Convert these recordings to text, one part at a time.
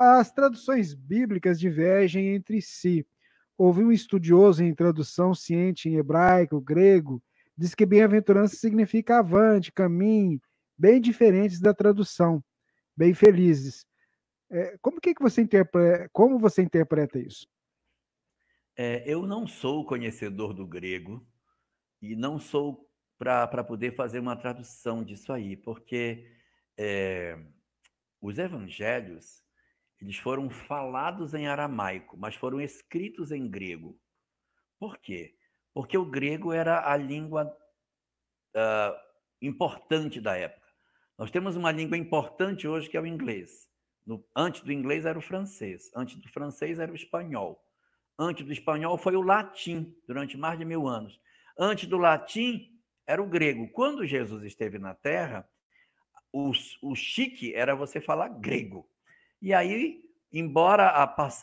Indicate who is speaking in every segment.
Speaker 1: As traduções bíblicas divergem entre si. Houve um estudioso em tradução ciente em hebraico, grego, diz que bem-aventurança significa avante, caminhe, bem diferentes da tradução, bem felizes. Como você interpreta isso?
Speaker 2: Eu não sou conhecedor do grego e não sou para poder fazer uma tradução disso aí, porque é, os evangelhos eles foram falados em aramaico, mas foram escritos em grego. Por quê? Porque o grego era a língua importante da época. Nós temos uma língua importante hoje que é o inglês. Antes do inglês era o francês, antes do francês era o espanhol. Antes do espanhol foi o latim, durante mais de 1000 anos. Antes do latim era o grego. Quando Jesus esteve na Terra, o chique era você falar grego. E aí, embora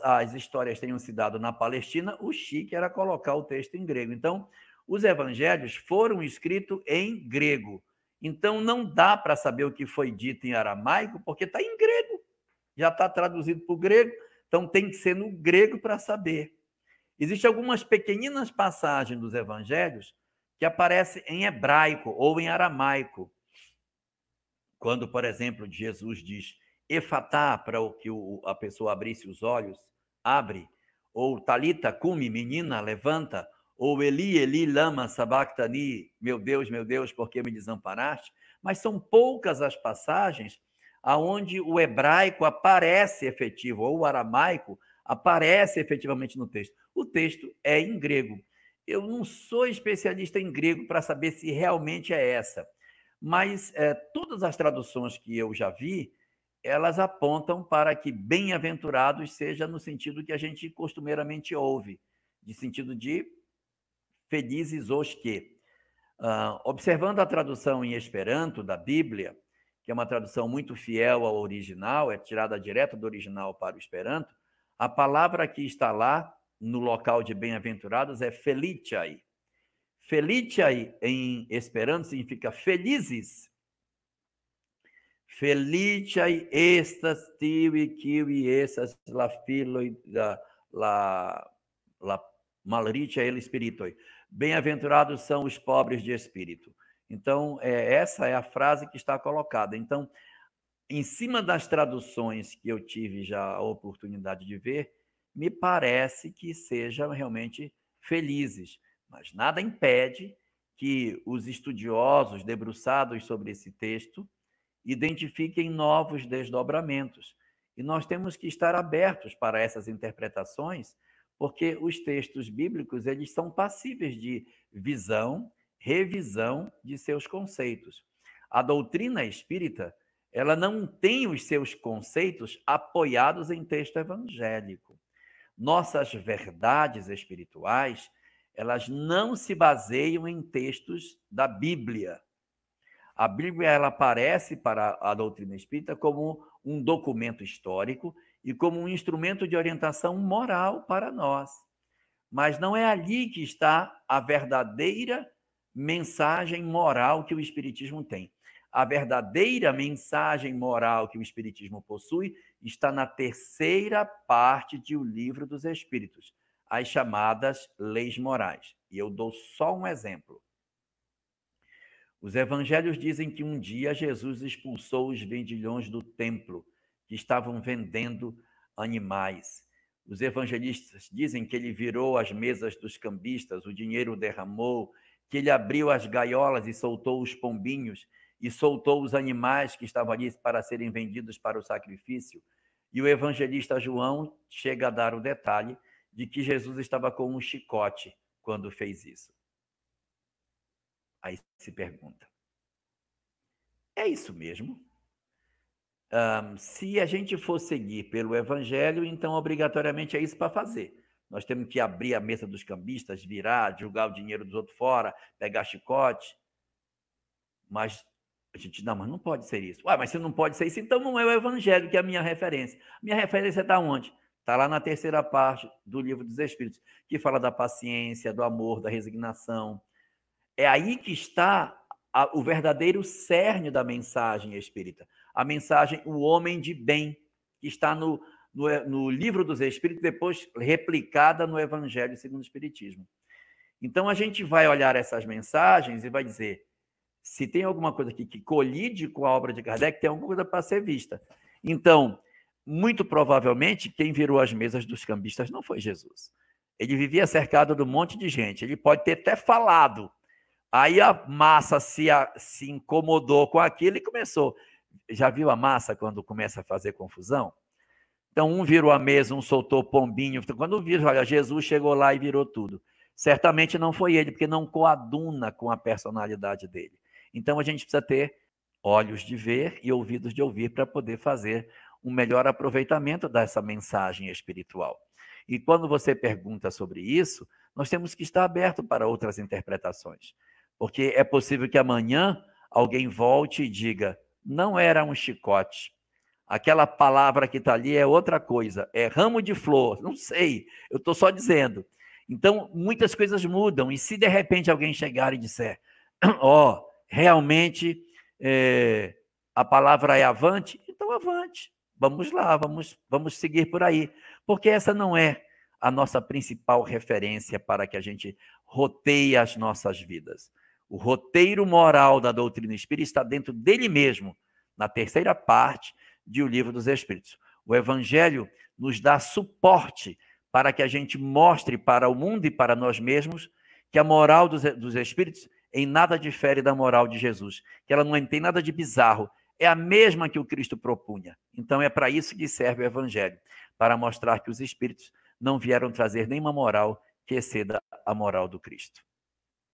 Speaker 2: as histórias tenham se dado na Palestina, o chique era colocar o texto em grego. Então, os evangelhos foram escritos em grego. Então, não dá para saber o que foi dito em aramaico, porque está em grego. Já está traduzido para o grego, então tem que ser no grego para saber. Existem algumas pequeninas passagens dos evangelhos que aparecem em hebraico ou em aramaico. Quando, por exemplo, Jesus diz efatá, para que a pessoa abrisse os olhos, abre, ou talita cumi, menina, levanta, ou Eli, Eli, lama sabachthani, meu Deus, por que me desamparaste? Mas são poucas as passagens aonde o hebraico aparece efetivo, ou o aramaico aparece efetivamente no texto. O texto é em grego. Eu não sou especialista em grego para saber se realmente é essa, mas todas as traduções que eu já vi, elas apontam para que bem-aventurados seja no sentido que a gente costumeiramente ouve, de sentido de felizes os que. Observando a tradução em Esperanto da Bíblia, que é uma tradução muito fiel ao original, é tirada direto do original para o Esperanto, a palavra que está lá, no local de bem-aventurados, é feliciai. Feliciai em Esperanto significa felizes. Feliciai estas tivi kiwi essas la filoi la malritia el spiritoi. Bem-aventurados são os pobres de espírito. Então, essa é a frase que está colocada. Então, em cima das traduções que eu tive já a oportunidade de ver, me parece que sejam realmente felizes, mas nada impede que os estudiosos debruçados sobre esse texto identifiquem novos desdobramentos. E nós temos que estar abertos para essas interpretações, porque os textos bíblicos eles são passíveis de visão, revisão de seus conceitos. A doutrina espírita, ela não tem os seus conceitos apoiados em texto evangélico. Nossas verdades espirituais, elas não se baseiam em textos da Bíblia. A Bíblia ela aparece para a doutrina espírita como um documento histórico e como um instrumento de orientação moral para nós. Mas não é ali que está a verdadeira mensagem moral que o Espiritismo tem. A verdadeira mensagem moral que o Espiritismo possui está na terceira parte de O Livro dos Espíritos, as chamadas leis morais. E eu dou só um exemplo. Os evangelhos dizem que um dia Jesus expulsou os vendilhões do templo, que estavam vendendo animais. Os evangelistas dizem que ele virou as mesas dos cambistas, o dinheiro derramou, que ele abriu as gaiolas e soltou os pombinhos, e soltou os animais que estavam ali para serem vendidos para o sacrifício. E o evangelista João chega a dar o detalhe de que Jesus estava com um chicote quando fez isso. Aí se pergunta, é isso mesmo? Se a gente for seguir pelo evangelho, então obrigatoriamente é isso para fazer. Nós temos que abrir a mesa dos cambistas, virar, jogar o dinheiro dos outros fora, pegar chicote. Mas a gente, não, mas não pode ser isso. Mas se não pode ser isso, então não é o evangelho que é a minha referência. Minha referência está onde? Está lá na terceira parte do Livro dos Espíritos, que fala da paciência, do amor, da resignação. É aí que está o verdadeiro cerne da mensagem espírita. A mensagem, o homem de bem, que está no Livro dos Espíritos, depois replicada no Evangelho segundo o Espiritismo. Então, a gente vai olhar essas mensagens e vai dizer, se tem alguma coisa aqui que colide com a obra de Kardec, tem alguma coisa para ser vista. Então, muito provavelmente, quem virou as mesas dos cambistas não foi Jesus. Ele vivia cercado de um monte de gente. Ele pode ter até falado. Aí a massa se incomodou com aquilo e começou. Já viu a massa quando começa a fazer confusão? Então, um virou a mesa, um soltou pombinho. Quando viram, olha, Jesus chegou lá e virou tudo. Certamente não foi ele, porque não coaduna com a personalidade dele. Então, a gente precisa ter olhos de ver e ouvidos de ouvir para poder fazer um melhor aproveitamento dessa mensagem espiritual. E quando você pergunta sobre isso, nós temos que estar aberto para outras interpretações. Porque é possível que amanhã alguém volte e diga, não era um chicote. Aquela palavra que está ali é outra coisa, é ramo de flor, não sei, eu estou só dizendo. Então, muitas coisas mudam, e se de repente alguém chegar e disser, ó, realmente a palavra é avante, então avante, vamos lá, vamos seguir por aí, porque essa não é a nossa principal referência para que a gente roteie as nossas vidas. O roteiro moral da doutrina espírita está dentro dele mesmo, na terceira parte de O Livro dos Espíritos. O Evangelho nos dá suporte para que a gente mostre para o mundo e para nós mesmos que a moral dos Espíritos em nada difere da moral de Jesus, que ela não tem nada de bizarro, é a mesma que o Cristo propunha. Então é para isso que serve o Evangelho, para mostrar que os Espíritos não vieram trazer nenhuma moral que exceda a moral do Cristo.